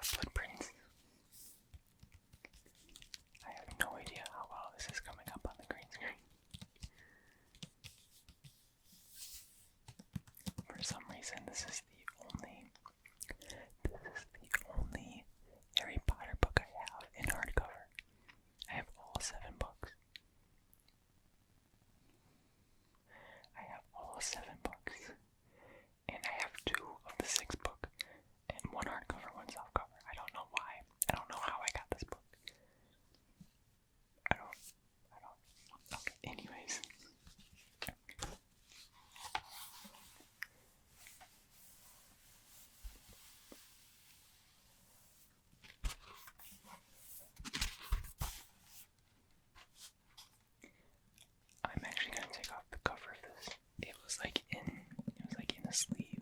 cat footprints. I have no idea how well this is coming up on the green screen. For some reason, this is the only Harry Potter book I have in hardcover. I have all 7 books. And I have 2 of the 6 book, and 1 hardcover, 1 softcover. I don't know why. I don't know how I got this book. I don't. Okay, anyways. I'm actually gonna take off the cover of this. It was like in a sleeve.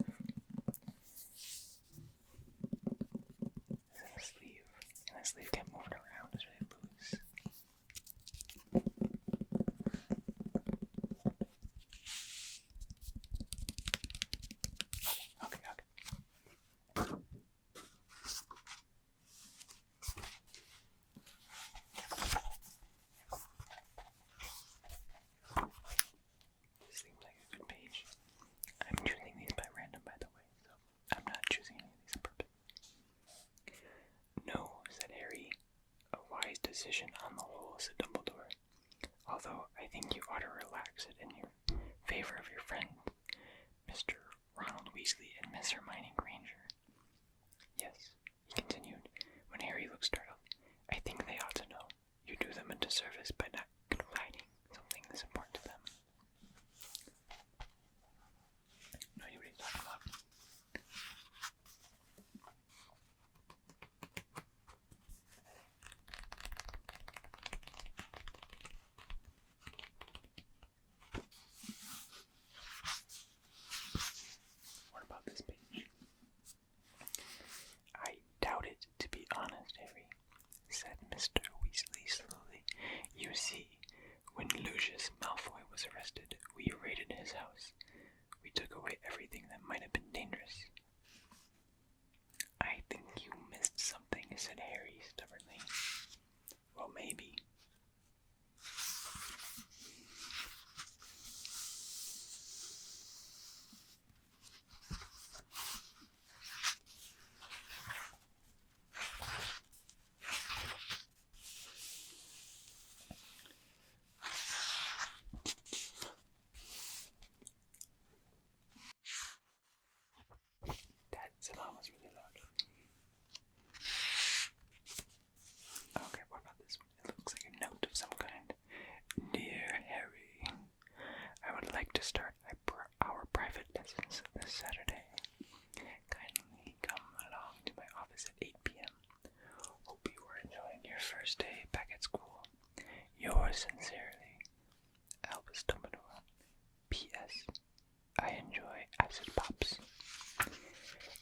And the sleeve kept moving around. It's really loose. Okay. This seems like a good page. I'm choosing these by random, by the way, so I'm not choosing any of these on purpose. No, said Harry. A wise decision on the whole, said Dumbledore. Although I think you ought to relax it in your favor of your friend, Mr. Ronald Weasley and Miss Hermione Granger. Yes, he continued, when Harry looked startled. I think they ought to know. You do them a disservice by not confiding something this important to them. No idea what he's talking about. What about this page? I doubt it, to be honest, Harry, said Mr. Weasley slowly. You see, when Lucius Malfoy was arrested, we raided his house. We took away everything that might have been dangerous. I think you missed something, said Harry stubbornly. Well, maybe. That sound was really loud. Okay, what about this one? It looks like a note of some kind. Dear Harry, I would like to start our private lessons this Saturday. Kindly come along to my office at 8 p.m. Hope you are enjoying your first day back at school. Yours sincerely, Albus Dumbledore. P.S. I enjoy acid pops.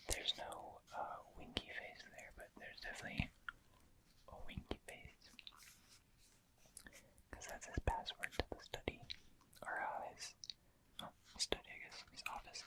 There's no winky face there, but there's definitely a winky face. Because that's his password to the study. Or his study, I guess, his office.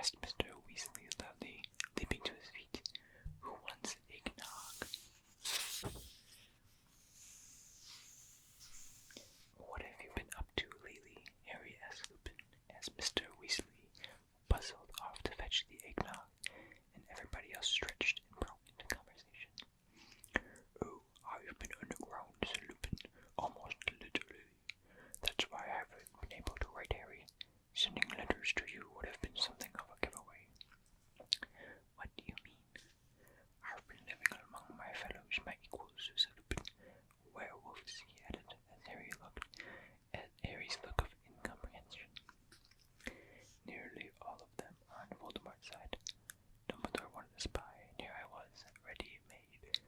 asked Mr. Weasley loudly, leaping to his feet. Who wants eggnog? What have you been up to lately? Harry asked Lupin, as Mr. Weasley bustled off to fetch the eggnog, and everybody else stretched and broke into conversation. Oh, I've been underground, said Lupin, almost literally. That's why I haven't been able to write, Harry. Sending letters to you would have been something of a giveaway. What do you mean? I've been living among my fellows, my equals, said Lupin. Werewolves, he added, as Harry's look of incomprehension. Nearly all of them are on Voldemort's side. Dumbledore wanted a spy, and here I was, ready-made.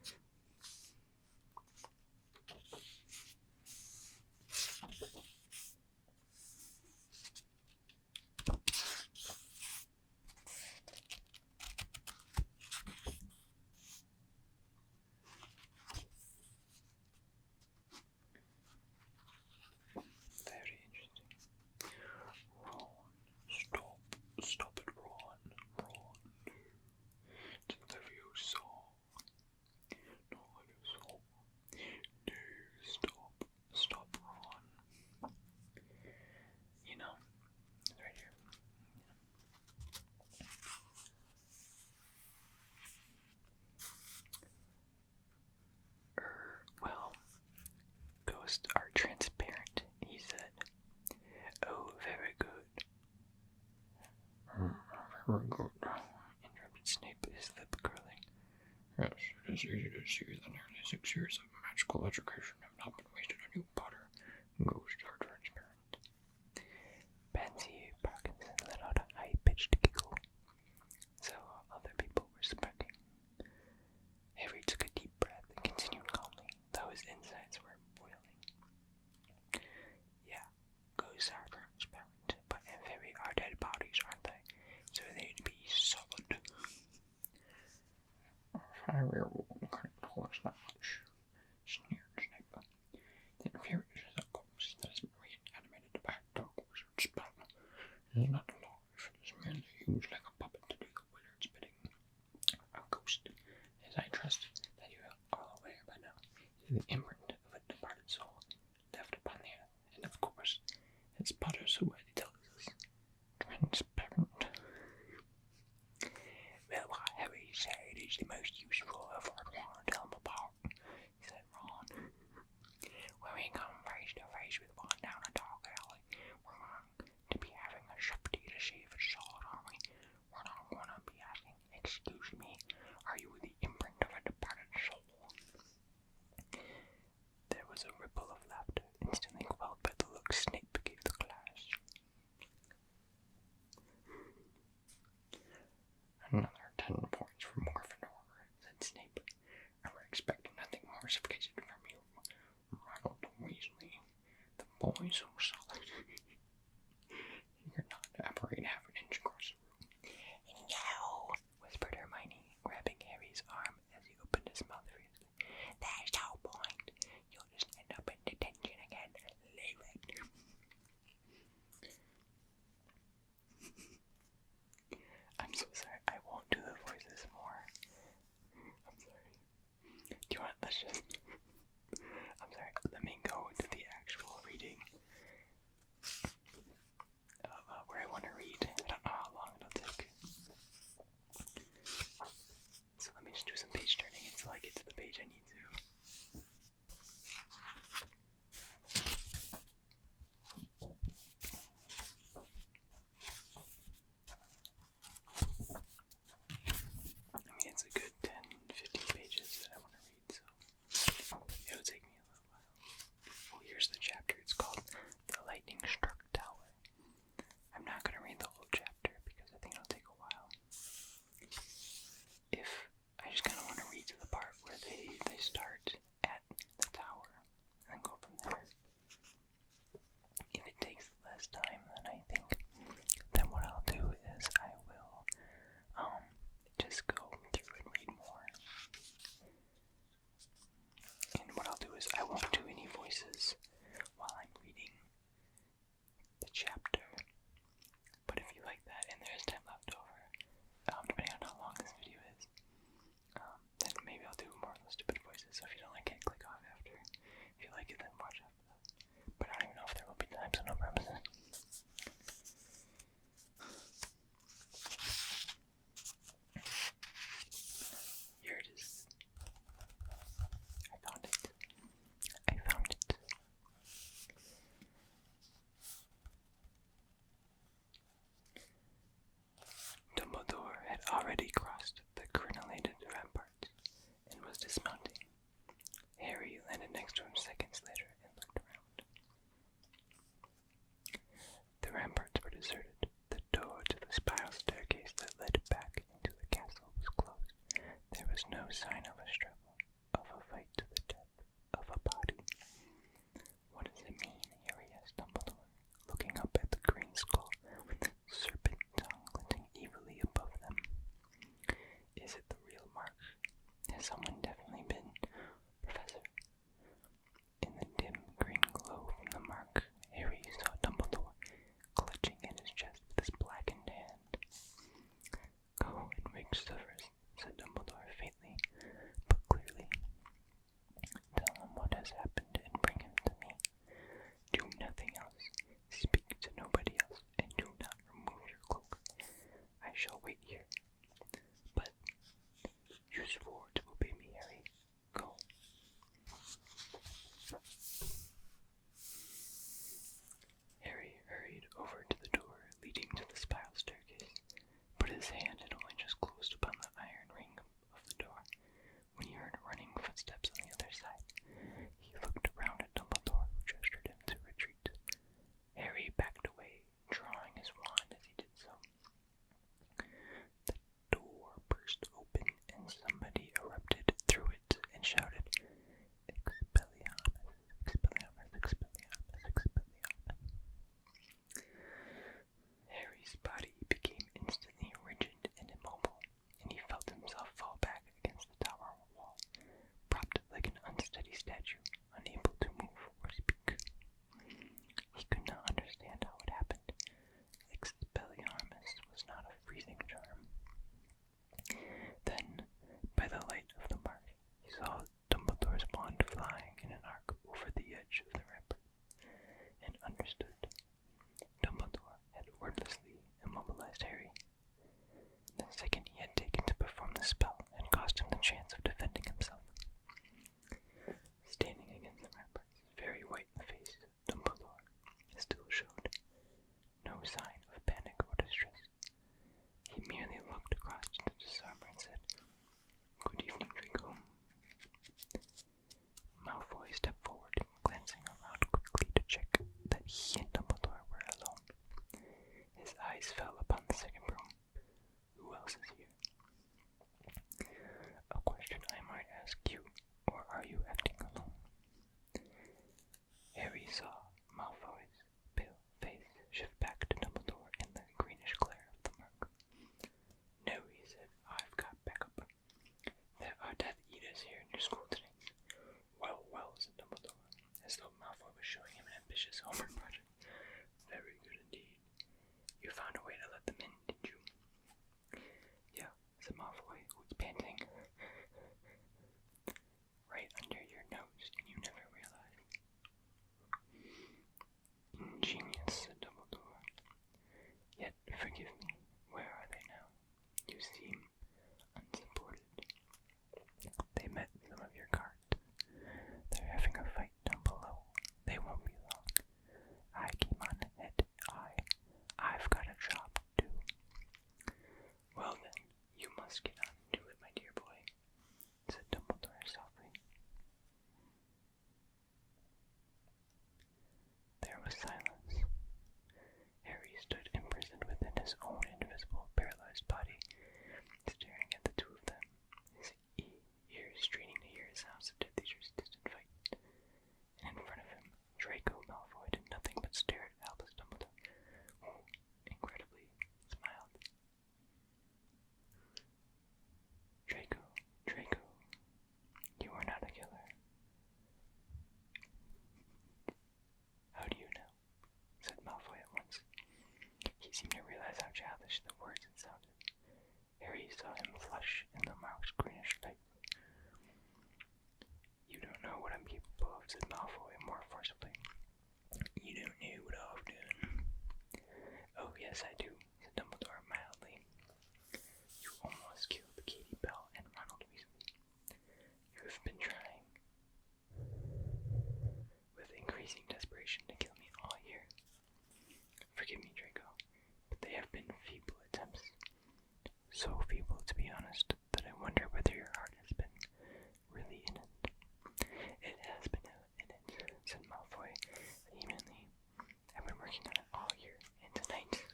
Very interesting. Ron, stop it, Ron. It's Leviosa. No, Leviosa. No, stop, Ron. You know, it's right here. Well, ghosts are transparent, he said. Oh, very good. Very good, interrupted Snape, his lip curling. Yes, it is easy to see that nearly 6 years of magical education have not been wasted on you, Potter. Ghosts are transparent. Pansy Parkinson let out a high-pitched giggle. So other people were smirking. Harry took a deep breath and continued calmly, though his insides were boiling. Yeah, ghosts are transparent, but very are dead bodies, aren't they? So they'd be solid. Harry couldn't tell us that much, sneered Snape. The inferior is a ghost that is reanimated by a dark wizard's spell. It is not alive, it is merely used like a puppet to do the wizard's bidding. A ghost, as I trust that you are all aware by now, is the imprint of a departed soul left upon the earth, and of course, as Potter so rightly tells us, transparent. Well, what Harry said is the most useful of what I want to tell him about, said Ron. When we come face to face with one down a dark alley, we're going to be having a shifty to see if it's solid, aren't we? We're not going to be asking, excuse me, are you the imprint of a departed soul? There was a ripple of laughter, instantly quelled by the look Snape gave the class. Another 10 points for Gryffindor, said Snape. I would expect nothing more sophisticated from you, Ronald Weasley. The boy's so solid. You're not to operate half an inch across the room. No, whispered Hermione, grabbing Harry's arm as he opened his mouth fiercely. There's no point. You'll just end up in detention again. Leave it. I'm so sorry. I won't do the voices more. I'm sorry. Do you want? Let's just. I'm sorry. Let me go to the actual reading of where I want to read. I don't know how long it'll take. So let me just do some page turning until I get to the page I need to. I mean, it's a good 10, 15 pages that I want to read, so it'll take me a little while. Oh, here's the chapter. It's called The Lightning Struck Tower. I'm not going to read the whole chapter because I think it'll take a while. I just kind of want to read to the part where they statue, unable to move or speak. He could not understand how it happened. Expelliarmus was not a freezing charm. Then, by the light of the mark, he saw Dumbledore's wand flying in an arc over the edge of the rampart, and understood. Dumbledore had wordlessly immobilized Harry. The second he had taken to perform the spell had cost him the chance of defending himself. Standing against the ramparts, very white in the face, Dumbledore still showed no sign of panic or distress. He merely looked across to the armor and said, "Good evening, Draco." Malfoy stepped forward, glancing around quickly to check that he and Dumbledore were alone. His eyes fell upon the second room. Who else is here? A question I might ask you, or are you acting alone? Harry saw Malfoy's pale face shift back to Dumbledore in the greenish glare of the mark. "No," he said, "I've got backup. There are Death Eaters here in your school today." Well, said Dumbledore, as though Malfoy was showing him an ambitious homework project. "Very good indeed. You found a way to let them in, didn't you?" "Yeah," said Malfoy, who was panting. "Right under your nose, and you never realized." "Ingenious," said Dumbledore. "Yet, forgive me, where are they now? You seem unsupported." "They met some of your guards. They're having a fight down below. They won't be long. I came on ahead. I've got a job to do." "Well then, you must get on and do it, my dear boy," said Dumbledore softly. There was silence. Harry stood imprisoned within his own invisible, paralyzed body, staring at the two of them, his ears straining to hear the sounds of Death Eater's distant fight. And in front of him, Draco Malfoy did nothing but stare at Albus Dumbledore, who, incredibly, smiled. Draco, you are not a killer." "How do you know?" said Malfoy at once. He seemed to realize how childish the words had sounded. Harry saw him flush in the mark's greenish light. "You don't know what I'm capable of," said Malfoy more forcibly. "You don't know what I've done." "Oh, yes, I do," said Dumbledore mildly. "You almost killed Katie Bell and Ronald Weasley. You have been trying, with increasing desperation, to kill me all year. Forgive me, Draco, but they have been feeble attempts. So feeble, to be honest, that I wonder whether your heart has been really in it." "It has been in it," said Malfoy vehemently. "I've been working on it all year, and tonight."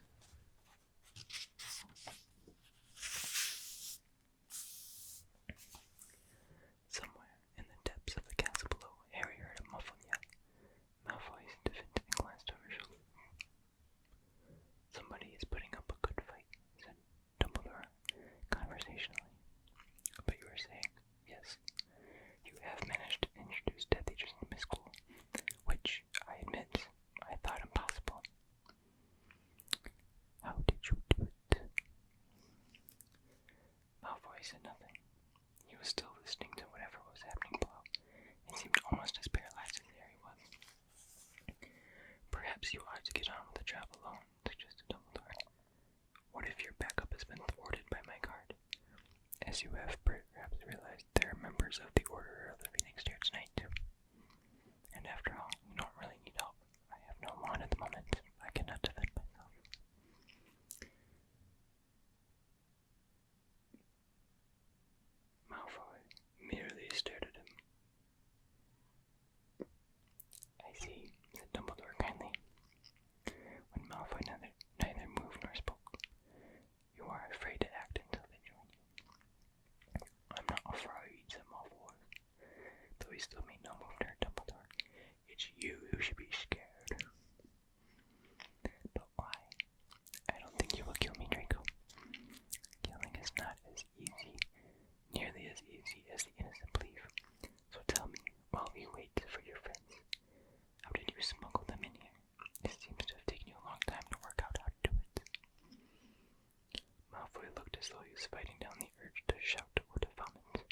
Somewhere in the depths of the castle below, Harry heard a muffled yell. Malfoy stiffened and glanced over his shoulder. "Somebody is putting up a good fight," said Dumbledore conversationally. "But you were saying, yes, you have managed to introduce Death Eaters into my school, which, I admit, I thought impossible. How did you do it?" Malfoy said nothing. He was still listening to whatever was happening below, and seemed almost as paralyzed as Harry was. "Perhaps you ought to get on with the job alone," suggested Dumbledore. "What if your backup has been thwarted by my guard? As you have perhaps realized, there are members of the Order of the Phoenix here tonight, too. And after all, you don't really need help. I have no wand at the moment. I cannot defend myself." Malfoy merely stared at him. "I see," said Dumbledore kindly, when Malfoy neither moved nor spoke. "You are afraid to act until they join you." "I'm not afraid," said Malfoy, though he still made no move to hurt Dumbledore. "It's you who should be scared." "But why? I don't think you will kill me, Draco. Killing is not as easy, nearly as easy as the innocent believe. So tell me, while we wait for your friends, how did you smuggle them in here? It seems to have taken you a long time to work out how to do it. Malfoy looked as though he was fighting down the urge to shout or to vomit.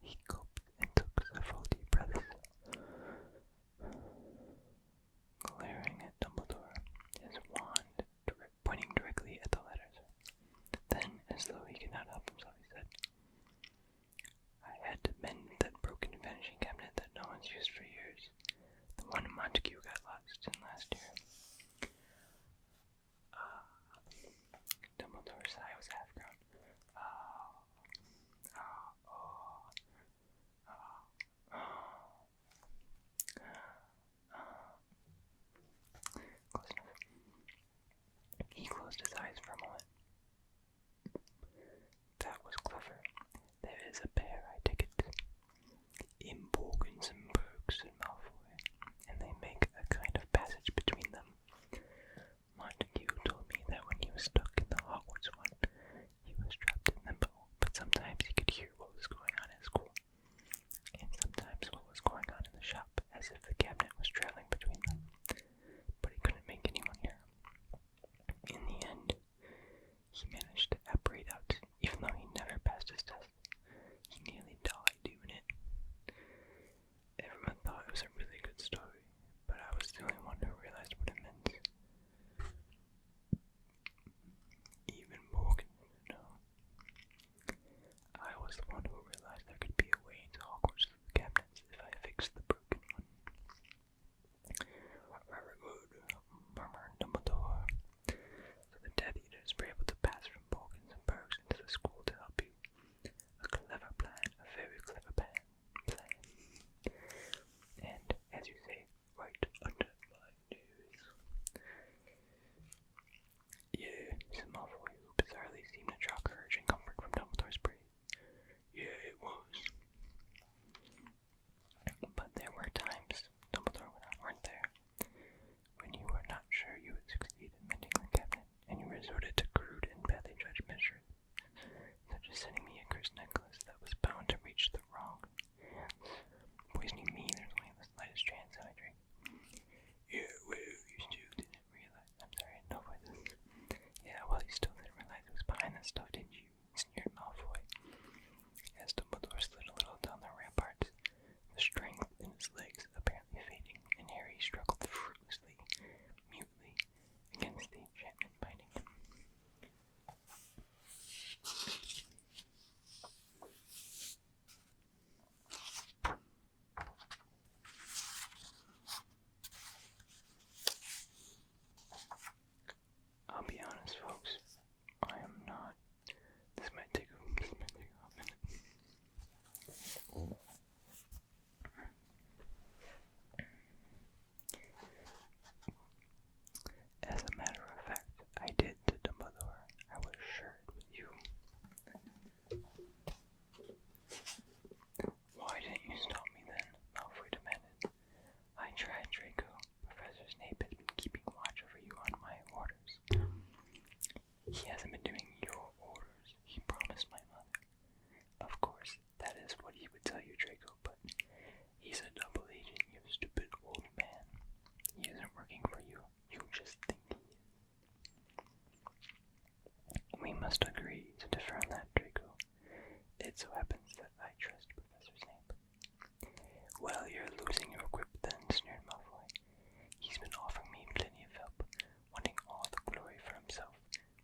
He gulped and took several deep breaths, glaring at Dumbledore, his wand pointing directly at the letters. Then, as though he could not help himself, he said, I had to mend that broken vanishing cabinet that no one's used for years. The one Montague got lost in last year. Dumbledore's sigh was half-grown. Close enough. He closed his eyes for a moment. That was clever. There is a pair, I take it. Imborgans and Bergs, said Malfoy, and they make a kind of passage between them. Montague told me that when he was stuck in the Hogwarts one, he was trapped in limbo, but sometimes he could hear what was going on at school, and sometimes what was going on in the shop, as if the cabinet was traveling between them, but he couldn't make anyone hear. In the end, he managed to apparate out, even though he never passed his test. He nearly died doing it. Everyone thought it was a really good story, but I was the only one who realized what it meant. Even Morgan didn't know. I was the one who realized there could be a way into Hogwarts through the cabinets if I fixed the broken one. Very good, murmured Dumbledore. So the Death Eaters were able to pass from Morgans and Bergs into the school to help you. A clever plan, a very clever plan. And, as you say, right under my nose. Yeah, said Malfoy, who bizarrely seemed to draw courage and comfort from Dumbledore's praise. Yeah, it was. But there were times, Dumbledore went on, weren't there, when you were not sure you would succeed in mending the cabinet, and you resorted to crude and badly judged measures, such as sending me a cursed necklace that was bound to reach the wrong hands. Poisoning me, there's only the slightest chance that I drink. Yeah, well, you still didn't realize. I'm sorry, no voices. Yeah, well, you still didn't realize it was behind that stuff, didn't you? Sneered Malfoy. As Dumbledore slid a little down the ramparts, the strength in his legs apparently fading, and Harry struggled fruitlessly, mutely, against the enchantment binding him. I'll be honest, folks, I am not. This might take a minute. As a matter of fact, I did to Dumbledore. I was sure it was you. Why didn't you stop me then? Malfoy demanded. I tried, Draco. Professor Snape has been keeping watch over you on my orders. He hasn't been doing your orders. He promised my mother. Of course, that is what he would tell you, Draco, but he's a double agent, you stupid old man. He isn't working for you. You just think he is. We must agree to differ on that, Draco. It so happens that I trust Professor Snape. Well, you're losing your grip then, sneered Malfoy. He's been offering me plenty of help, wanting all the glory for himself,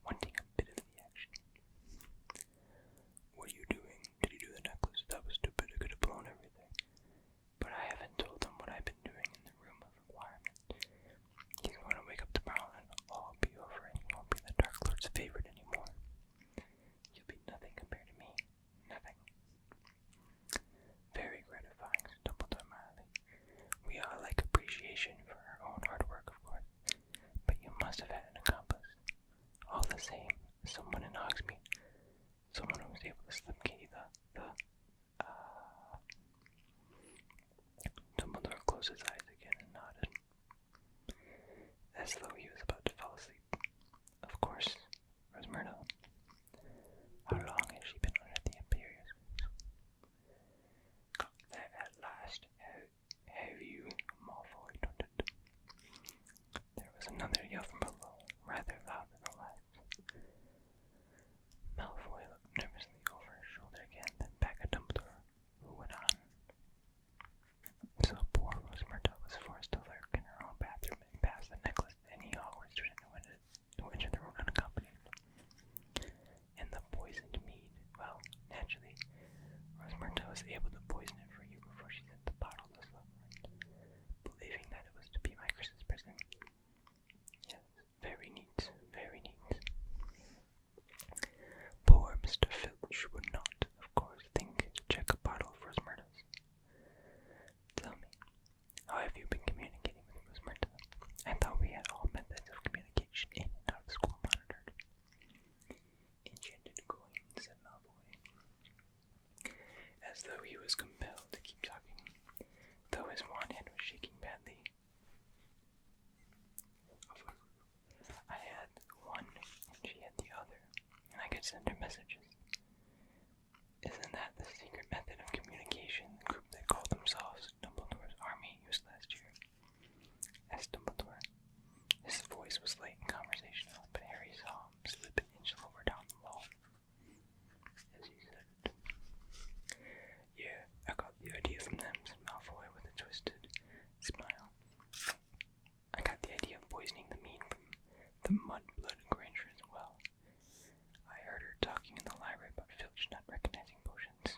wanting a bit of the action. What are you doing? Did he do the necklace? That was stupid. I could have blown everything. But I haven't told him what I've been doing in the room of requirement. He's going to wake up tomorrow and all be over, and he won't be the Dark Lord's favorite anymore. You'll be nothing compared to me. Nothing. Very gratifying, said Dumbledore mildly. We all like appreciation for our own hard work, of course, but you must have had an accomplice. All the same, someone in Hogsmeade, someone who was able to slip Katie Dumbledore closed his eyes again and nodded, as though he was about to fall asleep. Of course, Rosmerta. How long has she been under the Imperius? was able to poison it for you before she sent the bottle to Slughorn, believing that it was to be my Christmas present. Yes, very neat, very neat. Poor Mr. Filch would not, of course, think to check a bottle of Rosmerta's. Tell me, how have you been communicating with Rosmerta? I thought we had all methods of communication in and out of school monitored. Enchanted coin, said Malfoy, as though he was compelled to keep talking, though his wand hand was shaking badly. I had one, and she had the other, and I could send her messages. Isn't that the secret method of communication the group that called themselves Dumbledore's Army used last year? Asked Dumbledore. His voice was light and conversational, but Harry saw him slip an inch lower down the wall as he said it. Yeah, I got the idea from them, said Malfoy with a twisted smile. I got the idea of poisoning the mead from the Mudblood Granger as well. I heard her talking in the library about Filch not recognizing potions.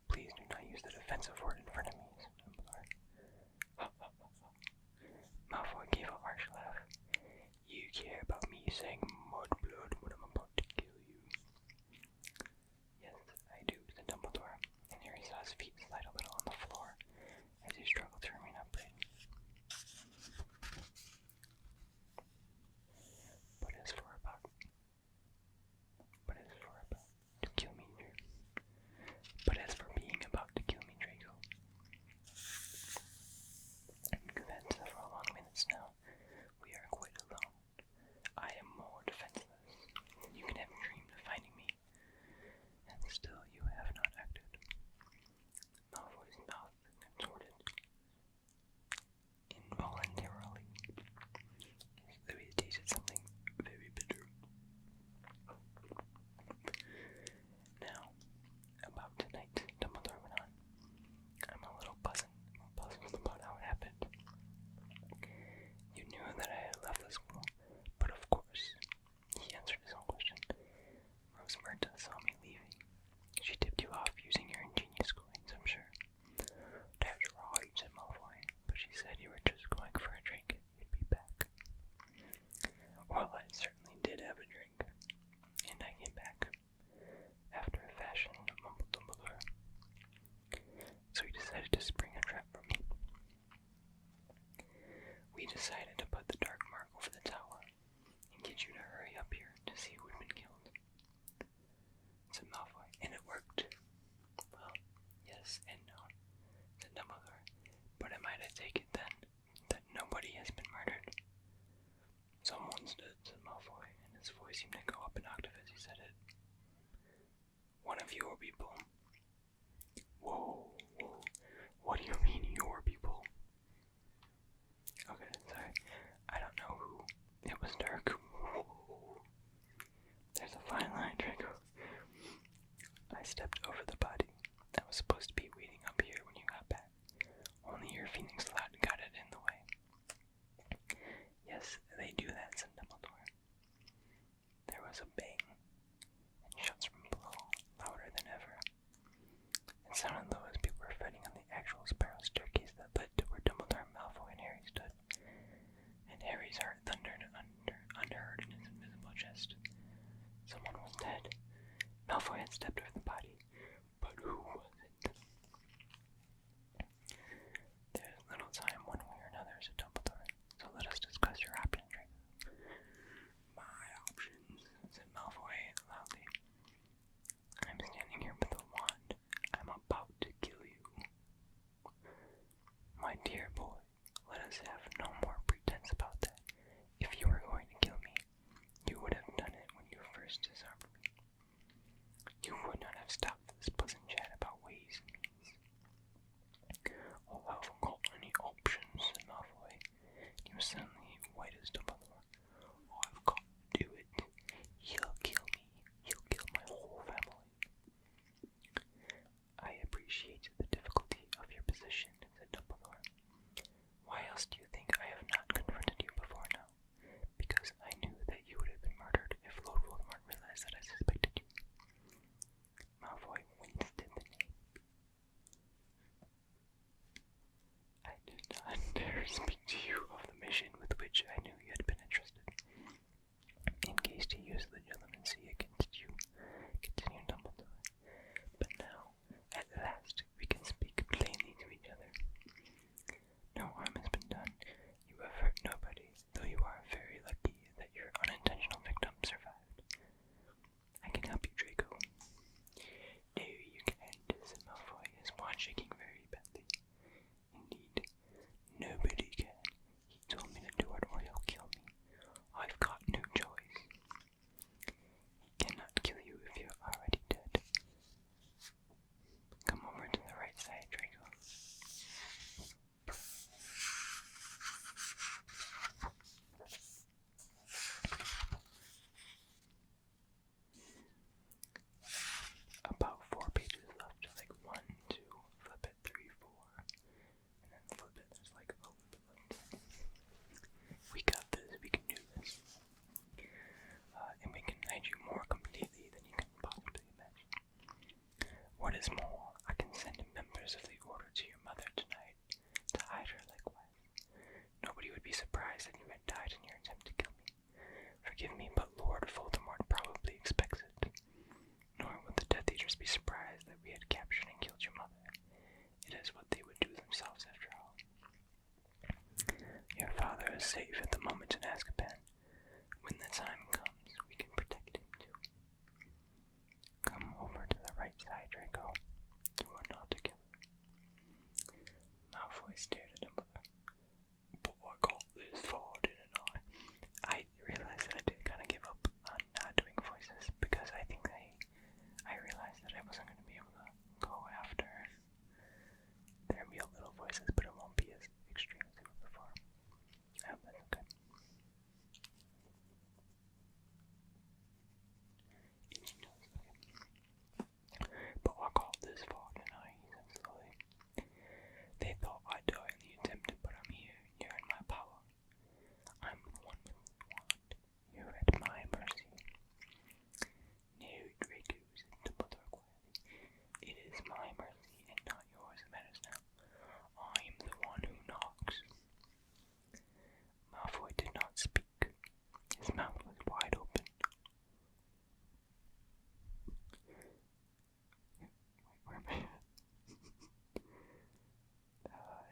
Please do not use the defensive word in front of me, said Dumbledore. Malfoy gave a harsh laugh. You care about me saying Mudblood when I'm about to kill you? Yes, I do, said Dumbledore, and Harry saw his feet slide a little on the floor as he struggled to remain upright. But as for about to kill me, but as for being about to kill me, Draco, we've had several long minutes now. We are quite alone. I am more defenseless than you can have dreamed of finding me, and still you have not acted. Malfoy's mouth contorted involuntarily, as though he tasted something very bitter. Now, about tonight, Dumbledore went on. I'm a little puzzled about how it happened. You knew that I had left the school, but of course, he answered his own question. Rosmerta saw me leaving. She tipped you off using your ingenious coins, I'm sure. That's right, said Malfoy, but she said you were just going for a drink and you'd be back. Well, I certainly did have a drink, and I came back. After a fashion, mumbled Dumbledore. So he decided to spring a trap for me. We decided to put the dark mark over the tower and get you to hurry up here to see who had been killed, said Malfoy, and it worked. Well, yes and no, said Dumbledore, but am I to take it then that nobody has been murdered? Someone's dead, said Malfoy, and his voice seemed to go up an octave as he said it. One of your people. Whoa, what do you mean your people? Okay, sorry, I don't know who. It was dark. Whoa. There's a fine line, Draco. I stepped over the body that was supposed to be waiting up here when you got back. Only your Phoenix Lad got it in the way. Yes, they do that, said Dumbledore. There was a bang, and shots from below, louder than ever. It sounded low as people were fighting on the actual spiral staircase that led to where Dumbledore, Malfoy, and Harry stood. And Harry's heart thundered underheard in his invisible chest. Someone was dead. Malfoy had stepped over the body, but who was it? What is more, I can send members of the Order to your mother tonight to hide her likewise. Nobody would be surprised that you had died in your attempt to kill me. Forgive me, but Lord Voldemort probably expects it. Nor would the Death Eaters be surprised that we had captured and killed your mother. It is what they would do themselves after all. Your father is safe at the moment in Azkaban. When the time comes, we can protect him too. Come over to the right side, Draco. You are not together. Malfoy stared at Dumbledore. But I got this far, didn't I? I realized that I did kind of give up on not doing voices because I think I realized that I wasn't going to be able to go after their real little voices, but it won't be as extreme as they were before. I hope that's okay. But I got this far, didn't I? He said slowly. They thought I'd die in the attempt, but I'm here. You're in my power. I'm the one with the wand. You're at my mercy. No, Draco, said Dumbledore quietly. It is my mercy and not yours that matters now. I'm the one who knocks. Malfoy did not speak. His mouth was wide open. Where am I at?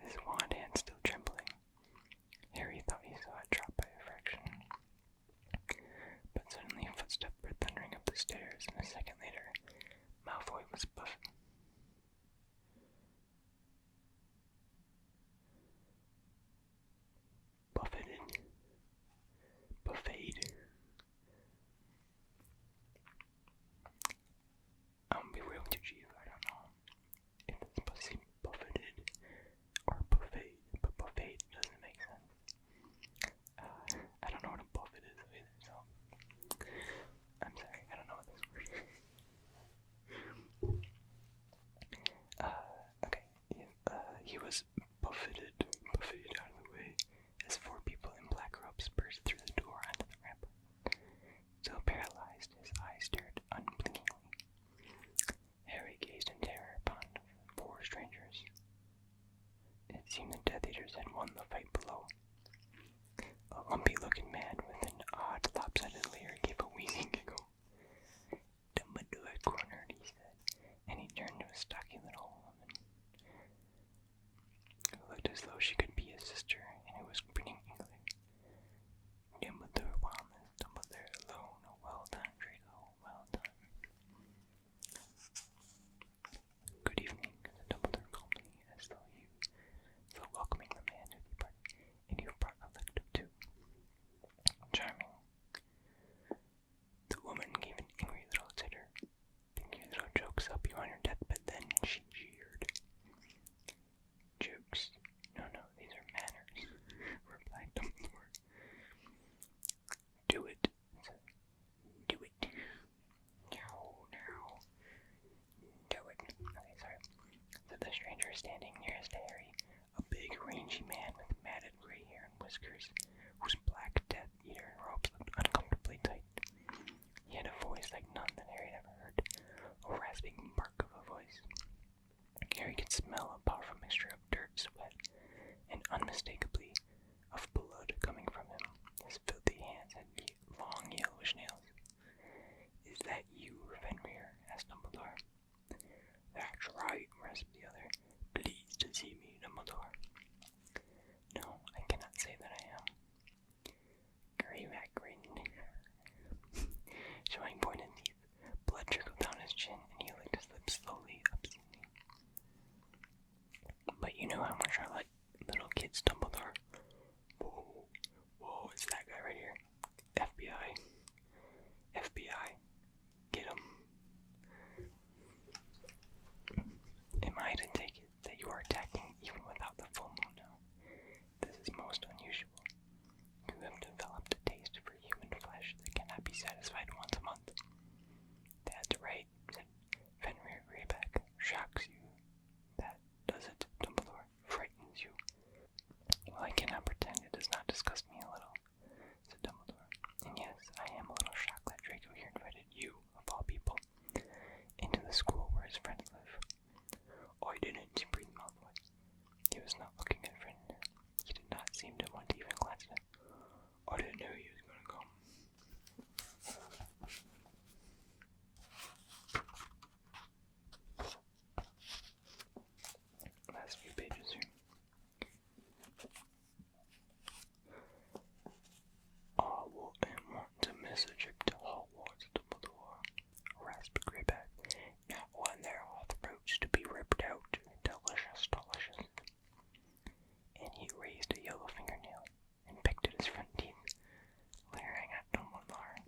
His wand hand still trembling. Harry thought he saw it drop by a fraction. But suddenly footsteps were thundering up the stairs, and a second later, Malfoy was buffeted. Be real to you, I don't know if it's supposed to be buffeted or buffet, but buffet doesn't make sense. I don't know what a buffet is either, so I'm sorry, I don't know what this word is. Okay, he was buffeted out of the way as four people in black robes burst through the door onto the ramp. Still paralyzed, his eyes stared unblinkingly. Harry gazed in terror upon the four strangers. It seemed the Death Eaters had won the fight below. A lumpy-looking man with an odd, lopsided leer gave a wheezing giggle. Dumbledore cornered, he said, and he turned to a stocky little woman who looked as though she could be his sister, and who was grinning eagerly. Dumbledore Wildman, Dumbledore alone. Well done, Draco, well done. Good evening, said Dumbledore calmly, as though welcoming the man to the party. And you've brought a lective too. Charming. The woman gave an angry little titter. Think your little jokes help you on your deathbed then, she jeered. Jokes? No, these are manners, replied Dumbledore. Do it, said. Do it. No. Do it. Okay, sorry. Said the stranger standing nearest to Harry, a big, rangy man with matted gray hair and whiskers, whose black Death Eater robes looked uncomfortably tight. He had a voice like none that Harry had ever heard, a rasping bark of a voice. Harry could smell a powerful mixture of dirt, sweat, and unmistakably of blood coming from him. His filthy hands had long yellowish nails. Is that you, Fenrir? Asked Dumbledore. That's right, rasped the other. Pleased to see me, Dumbledore. No, I cannot say that I am. Greyback grinned, showing pointed teeth. Blood trickled down his chin, and he licked his lips slowly, obscenely. But you know how much I like little kids, Dumbledore. Whoa, it's that guy right here. FBI. Get him. Am I to take it that you are attacking even without the full moon now? This is most unusual. You have developed a taste for human flesh that cannot be satisfied once a month. That's right, said Fenrir Greyback. Shocks you. That does it, Dumbledore. Frightened was not looking at Finn. He did not seem to want to even glance at him. I didn't know he was going to come. Last few pages here. I wouldn't want to miss a trip to Hogwarts, Dumbledore, rasped Greyback. Not one there are throats to be ripped out. Delicious, delicious. And he raised a yellow fingernail and picked at his front teeth, leering at Dumbledore.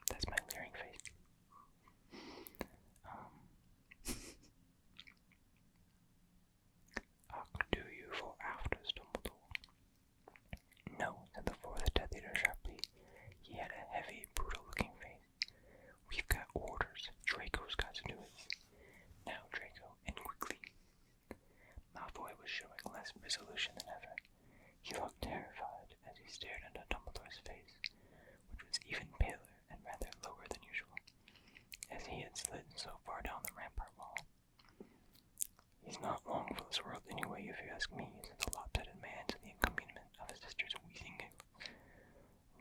That's my leering face. I'll do you for afters, Dumbledore. No, said the fourth Death Eater sharply. He had a heavy, brutal-looking face. We've got orders. Draco's got to do it. Now, Draco, and quickly. Malfoy was showing less resolution than ever. He looked terrified as he stared into Dumbledore's face, which was even paler and rather lower than usual, as he had slid so far down the rampart wall. He's not long for this world anyway, if you ask me, said the lopsided man to the accompaniment of his sister's wheezing giggle.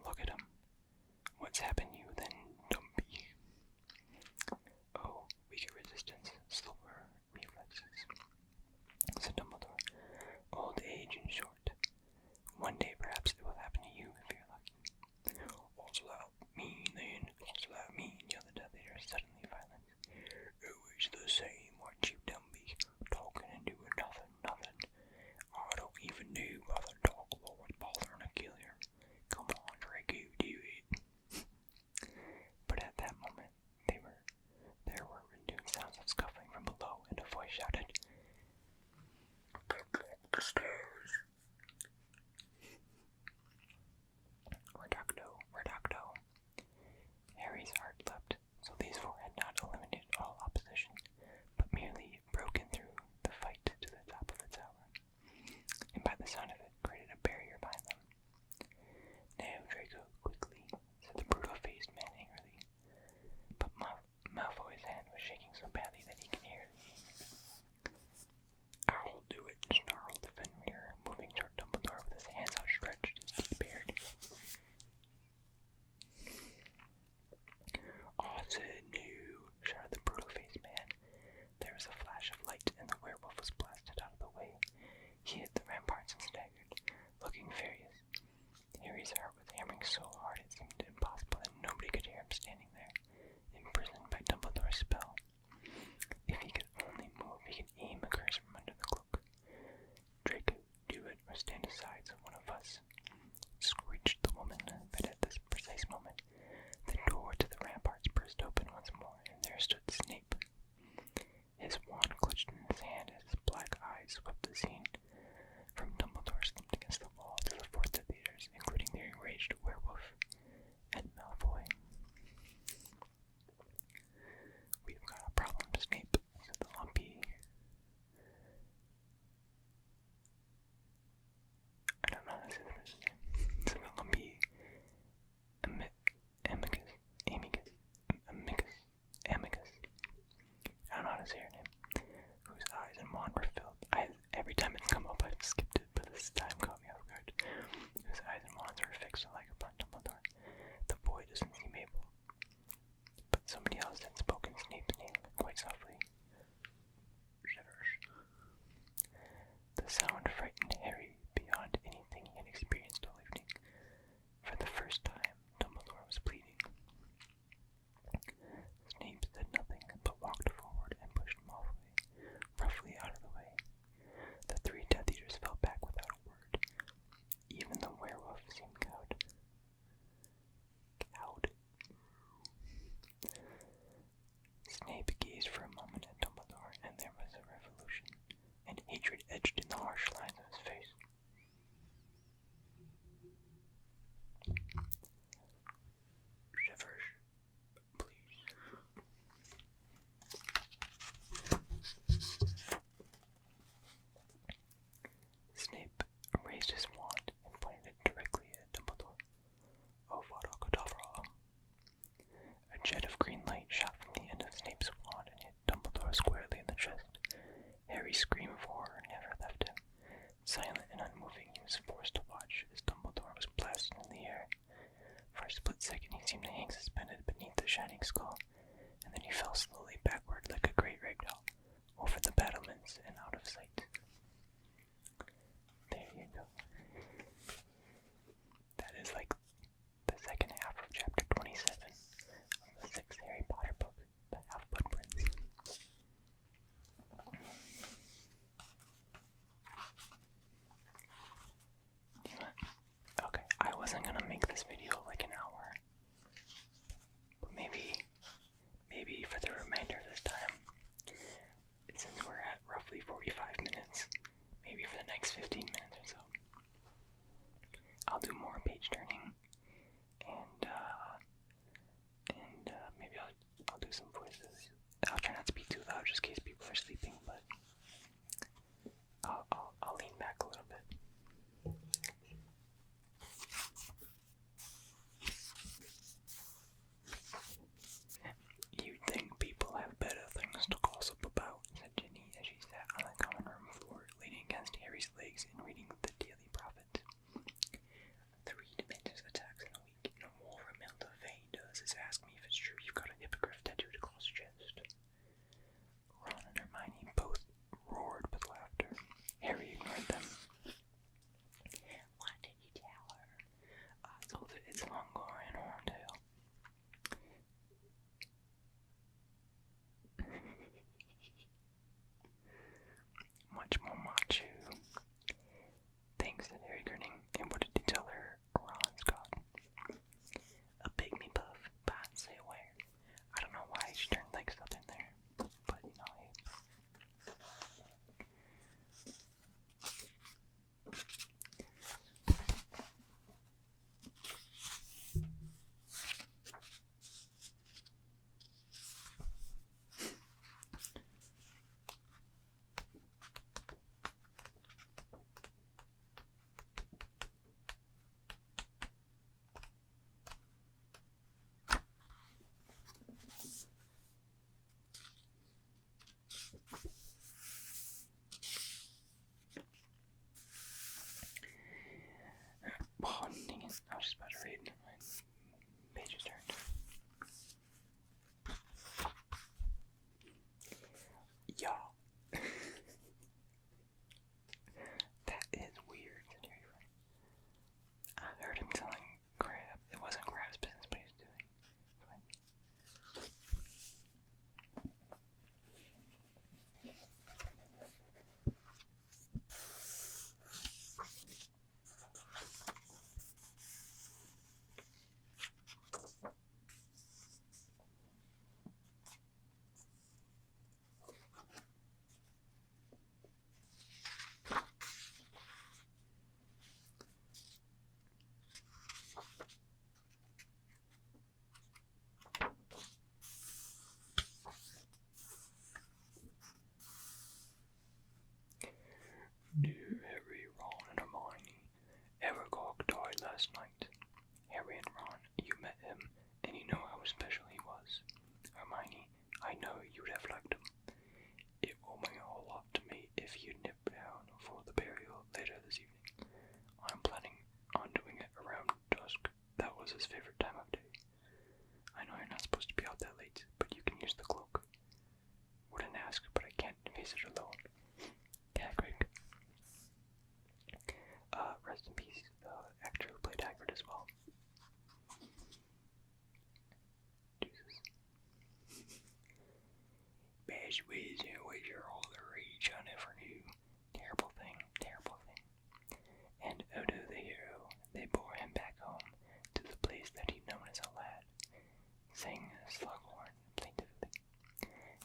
Look at him. What's happened to you then, Dumpy? Oh, weaker resistance, slower reflexes, said Dumbledore. Old age, in short. One day, perhaps, it will happen to you if you're lucky. What's that mean, then? What's that mean? Yelled the Death Eater, suddenly violent. Always the same, aren't you, Dumpy? Talking and doing nothing. I don't even know whether Dumbledore was bothering to kill you. Come on, Draco, do it. But at that moment, there were renewed sounds of scuffling from below, and a voice shouted, "Get up the stairs!" Reducto. Harry's heart leapt, so these four had not eliminated all opposition, but merely broken through the fight to the top of the tower, and by the sound of it, created a barrier behind them. Now, Draco, quickly, said the brutal-faced man angrily, but Malfoy's hand was shaking so badly that he could hear the "I'll do it," snarled Fenrir, moving toward Dumbledore with his hands outstretched, his teeth bared. I said no, shouted the brutal-faced man. There was a flash of light, and the werewolf was blasted out of the way. He hit the ramparts and staggered, looking furious. Harry's heart was hammering so hard it seemed impossible that nobody could hear him standing there, imprisoned by Dumbledore's spell. If he could only move, he could aim a curse from under the cloak. Draco, do it, or stand aside, so one of us, screeched the woman, but at this precise moment, the door to the ramparts burst open once more, and there stood Snape. His wand clutched in his hand as his black eyes swept the scene, from Dumbledore slumped against the wall to the four Death Eaters, including the enraged werewolf and Malfoy. We've got a problem, Snape, said the lumpy. I don't know how to say this. Said the lumpy Amicus. I don't know how to say her name. Whose eyes and wand were filled. Every time it's come up, I've skipped it, but this time caught me off guard. Whose eyes and wands were fixed alike upon Dumbledore. The boy doesn't seem able. But somebody else had spoken Snape's name quite softly. Shivers. The sound frightened Harry beyond anything he had experienced all evening. For the first time, Dumbledore was bleeding. Snape said nothing, but walked forward and pushed Malfoy roughly out of the way. The three Death Eaters fell back without a word. Even the werewolf seemed cowed. Snape gazed for a moment at Dumbledore, and there was a revolution, and hatred etched in the harsh lines of his face. read. My page is turned. Yeah. That is weird. I heard him telling Crab. It wasn't Crab's business, but he was doing. Dear Harry, Ron, and Hermione, Evergog died last night. Harry and Ron, you met him, and you know how special he was. Hermione, I know you'd have liked him. It will mean a whole lot to me if you'd nip down for the burial later this evening. I'm planning on doing it around dusk. That was his favorite time of day. I know you're not supposed to be out that late, but you can use the cloak. Wouldn't ask, but I can't face it alone. Hagrid. Rest in peace, the actor who played Hagrid as well. Jesus. Best wizard was your older age, I never knew. Terrible thing, terrible thing. And Odo the hero, they bore him back home to the place that he'd known as a lad, sang a slughorn plaintively.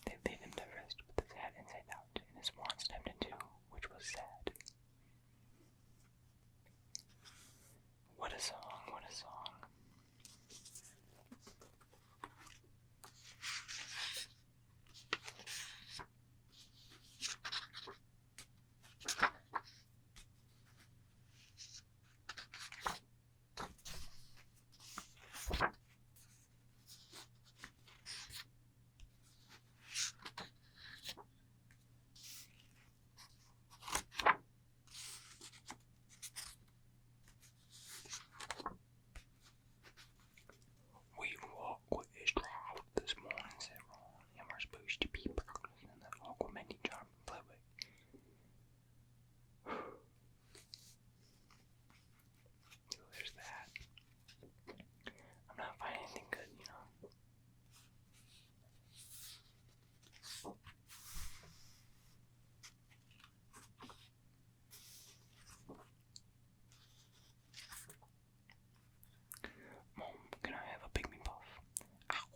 They laid him to rest with his hat inside out and his wand snapped in two, which was sad. What a song, what a song. We walk with his drought this morning, said Ron, and we're supposed to be practicing that augmented charm and play with. So there's that. I'm not finding anything good, you know. Mom, can I have a pygmy puff?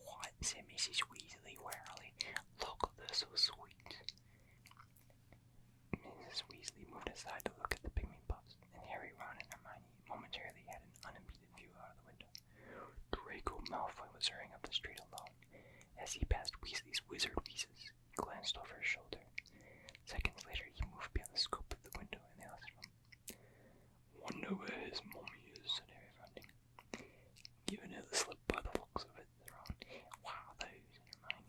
What? Said Mrs. Weasley warily. Look, they're so sweet. Mrs. Weasley moved aside to look at the pygmy puffs, and Harry, Ron, and Hermione momentarily had an unimpeded view out of the window. Draco Malfoy was hurrying up the street alone. As he passed Weasley's wizard wheezes, he glanced over his shoulder. Seconds later, he moved beyond the scope of the window, and they lost him. Wonder where his mummy is, said Harry, frowning. Giving her the slip by the looks of it, said Ron. Wow, those, said Hermione.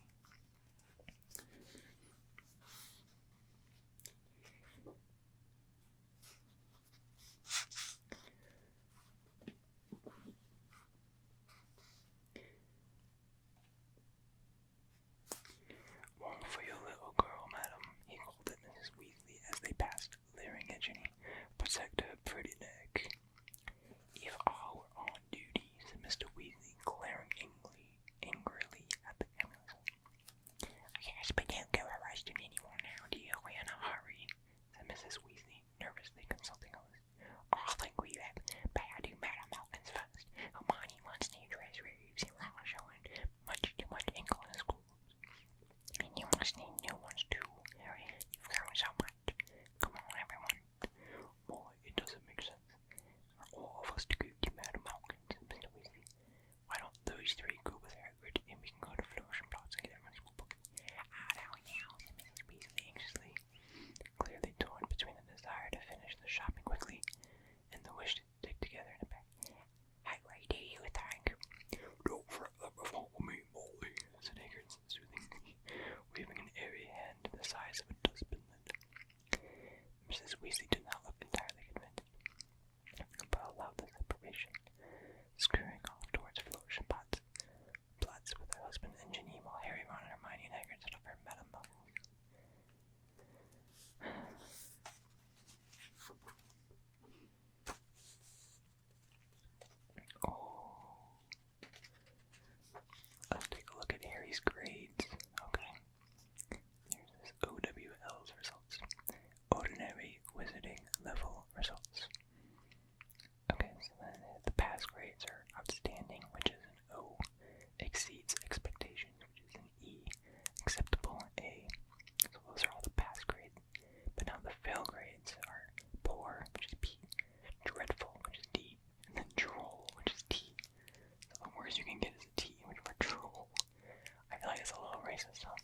racist, huh?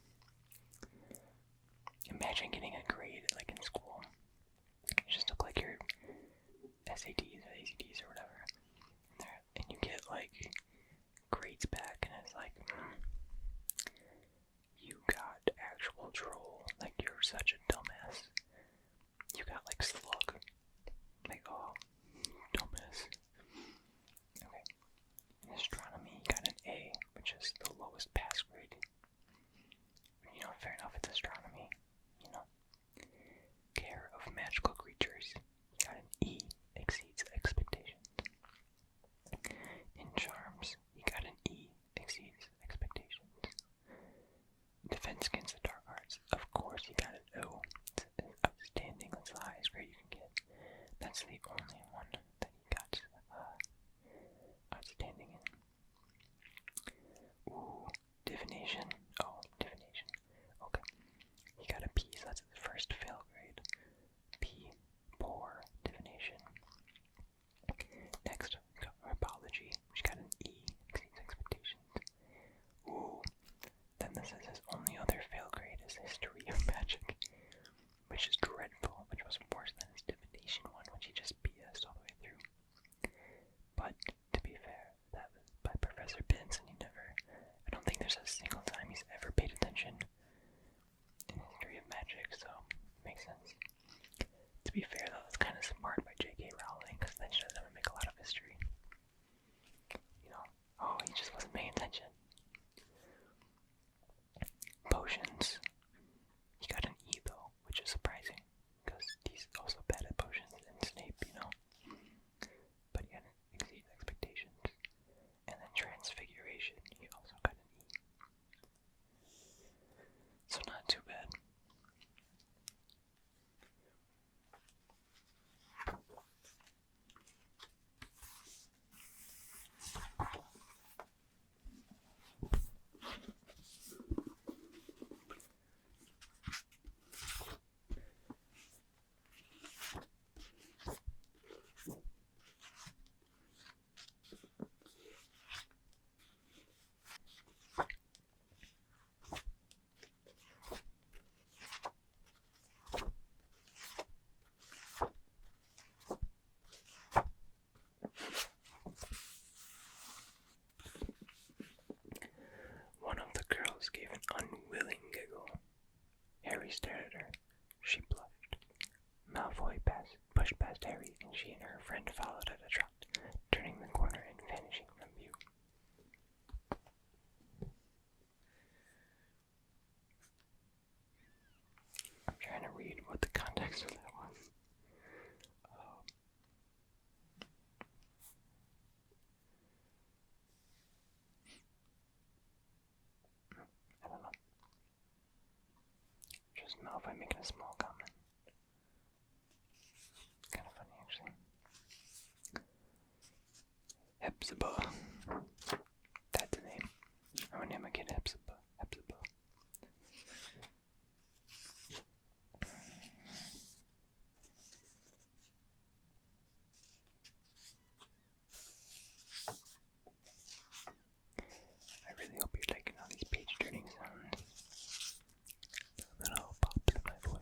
Imagine getting a grade like in school. You just look like your SATs or ACTs or whatever. And you get like grades back and it's like, you got actual troll. Like you're such a dumbass. You got like slug. Like, oh, dumbass. Okay. In astronomy, you got an A, which is the lowest pass grade. You know, fair enough, it's astronomy. You know. Care of magical creatures, you got an E, exceeds expectations. In charms, you got an E, exceeds expectations. Defense against the dark arts, of course you got an O. It's outstanding, that's the highest grade you can get. That's the only one that you got outstanding in. Ooh, divination. Oh, divination. Okay. You got a P, so that's the first fail grade. P, poor divination. Next, we got herbology, which got an E, exceeds expectations. Ooh, then this is his only other fail grade is history of magic, which is dreadful, which was worse than his divination one, which he just BS'd all the way through. But, to be fair, that was by Professor Benson. I don't think there's a single time he's ever paid attention in history of magic, so it makes sense. To be fair, though, that's kind of smart by J.K. Rowling, because then she doesn't ever make a lot of history. You know, oh, he just wasn't paying attention. Potions. He got an E, though, which is surprising, because he's also bad at potions, and Snape, you know. But he hadn't exceeded expectations. And then transfiguration, he also got an E. So not too bad. One of the girls gave an unwilling giggle. Harry stared at her. She blushed. Malfoy pushed past Harry, and she and her friend followed at a trot, turning the corner and vanishing from view. I'm trying to read what the context of that was. I don't know. Just Malfoy making a small comment. Kind of funny, actually. Hepzibah. That's the name. I'm gonna name my kid Hepzibah. Hepzibah. I really hope you're liking all these page turning sounds. Little pops in my voice.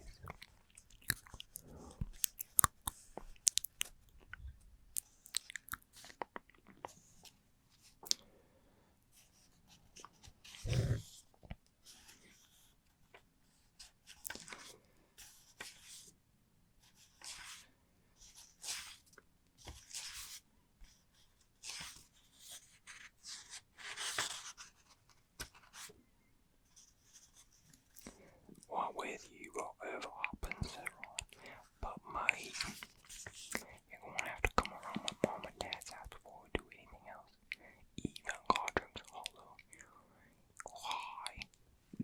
What with you, whatever happens, but mate, you're gonna have to come around my mom and dad's house before we do anything else. Even Godric's Hollow. Why?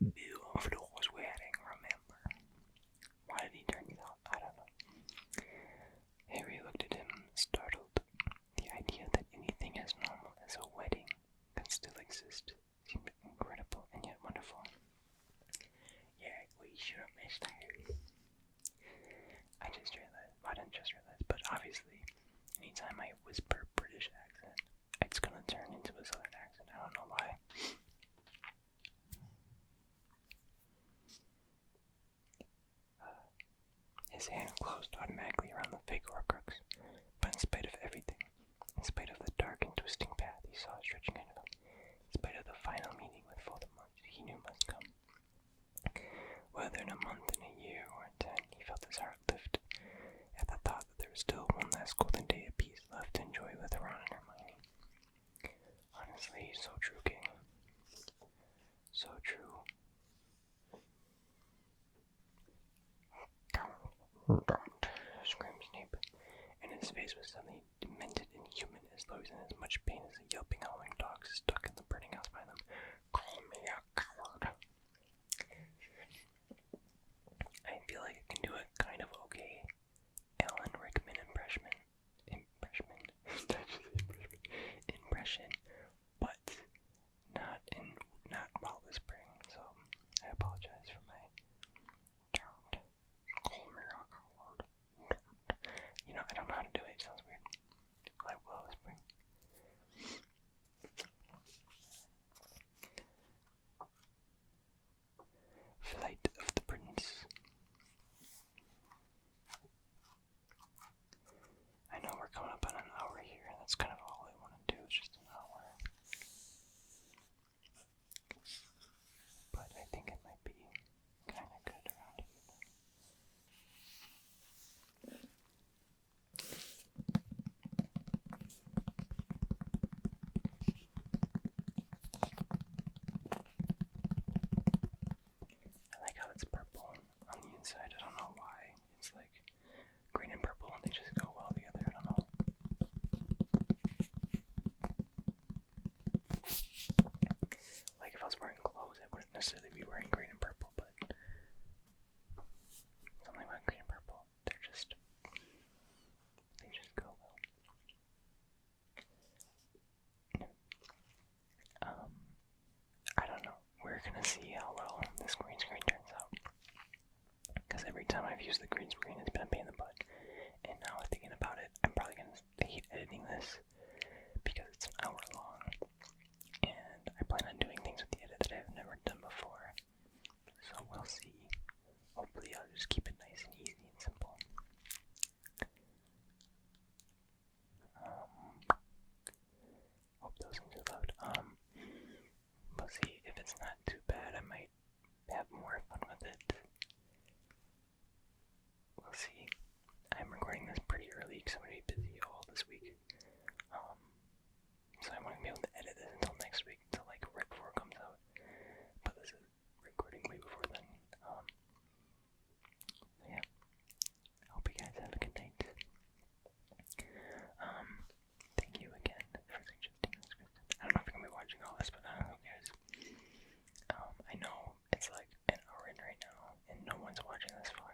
Dumbledore's wedding, remember? Why did he turn these out? I don't know. Harry looked at him, startled. The idea that anything as normal as a wedding can still exist seemed incredible and yet wonderful. Yeah, we should have missed Harry. I didn't just realize, but obviously, anytime I whisper British accent, it's gonna turn into a southern accent. I don't know why. His hand closed automatically around the fake Horcrux, but in spite of everything, in spite of the dark and twisting path he saw stretching ahead of him, in spite of the final meeting with Voldemort he knew must come. Whether in a month, in a year, or in 10, he felt his heart lift at the thought that there was still one last golden day of peace left to enjoy with Ron and Hermione. Honestly, so true, King. So true. Don't, screamed Snape, and his face was suddenly demented and human, as though he was in as much pain as the yelping, howling dogs stuck in the burning house by them. Call me a coward. I feel like I can do a kind of okay Alan Rickman impression, but not while whispering. So I apologize for my don't call me a coward. You know, I don't know how to do it. It sounds weird. Like while whispering. Flight of the Prince. I know we're coming up on an hour here, and that's kind of all I want to do, is just an hour. But I think it might be kind of good around here. I like how it's purple on the inside. I don't know why. It's like green and purple, and they just go well together. I don't know. Like if I was wearing clothes, I wouldn't necessarily be wearing green and purple, but something about green and purple, they just go well. I don't know. We're gonna see how well this green screen turns out. Because every time I've used the green screen, it's been a pain in the butt. And now thinking about it, I'm probably gonna hate editing this because it's an hour long. And I plan on doing things with the edit that I've never done before. So we'll see. Hopefully I'll just keep it nice and easy and simple. Hope those things are loud. We'll see. If it's not too bad, I might have more fun with it. We'll see. I'm recording this pretty early because I'm going to be busy all this week. So I won't be able to edit this until next week, until like right before it comes out. But this is recording way before then. Yeah. I hope you guys have a good night. Thank you again for suggesting this. I don't know if you're going to be watching all this, but I don't know, guys. I know it's like an hour in right now, and no one's watching this far.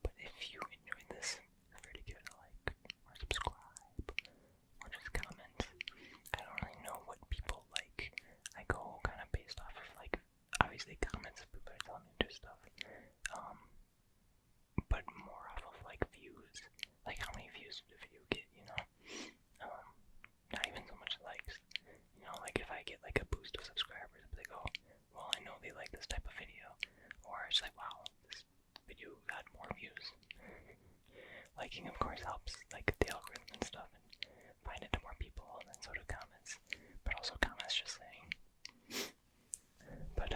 But if you enjoyed this, feel free to give it a like, or subscribe, or just comment. I don't really know what people like. I go kind of based off of, like, obviously comments if people are telling me to do stuff. But more off of, like, views. Like, how many views did the video get, you know? Not even so much likes. You know, like, if I get, like, a boost of subscribers, I'll be like, oh, well, I know they like this type of video. Or it's like, wow, this video got more views. Liking, of course, helps, like, the algorithm and stuff, and find it to more people, and then so do comments. But also comments just saying. But,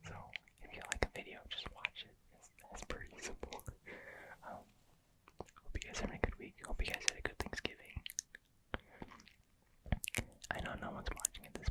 so, if you like a video, just watch it. It's pretty simple. Hope you guys have a good week. Hope you guys had a good Thanksgiving. I know no one's watching it this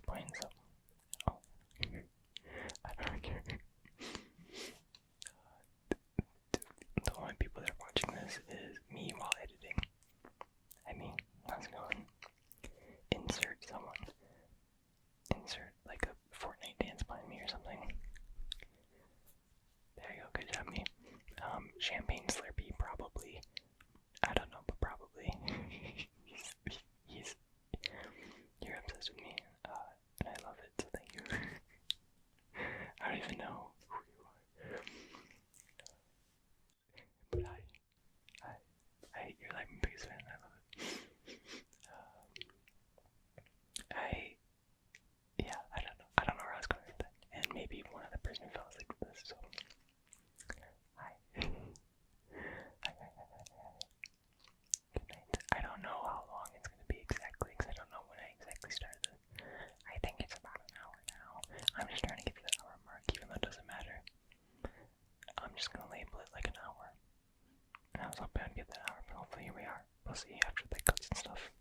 was hoping I'd get that hour, but hopefully here we are. We'll see after the cuts and stuff.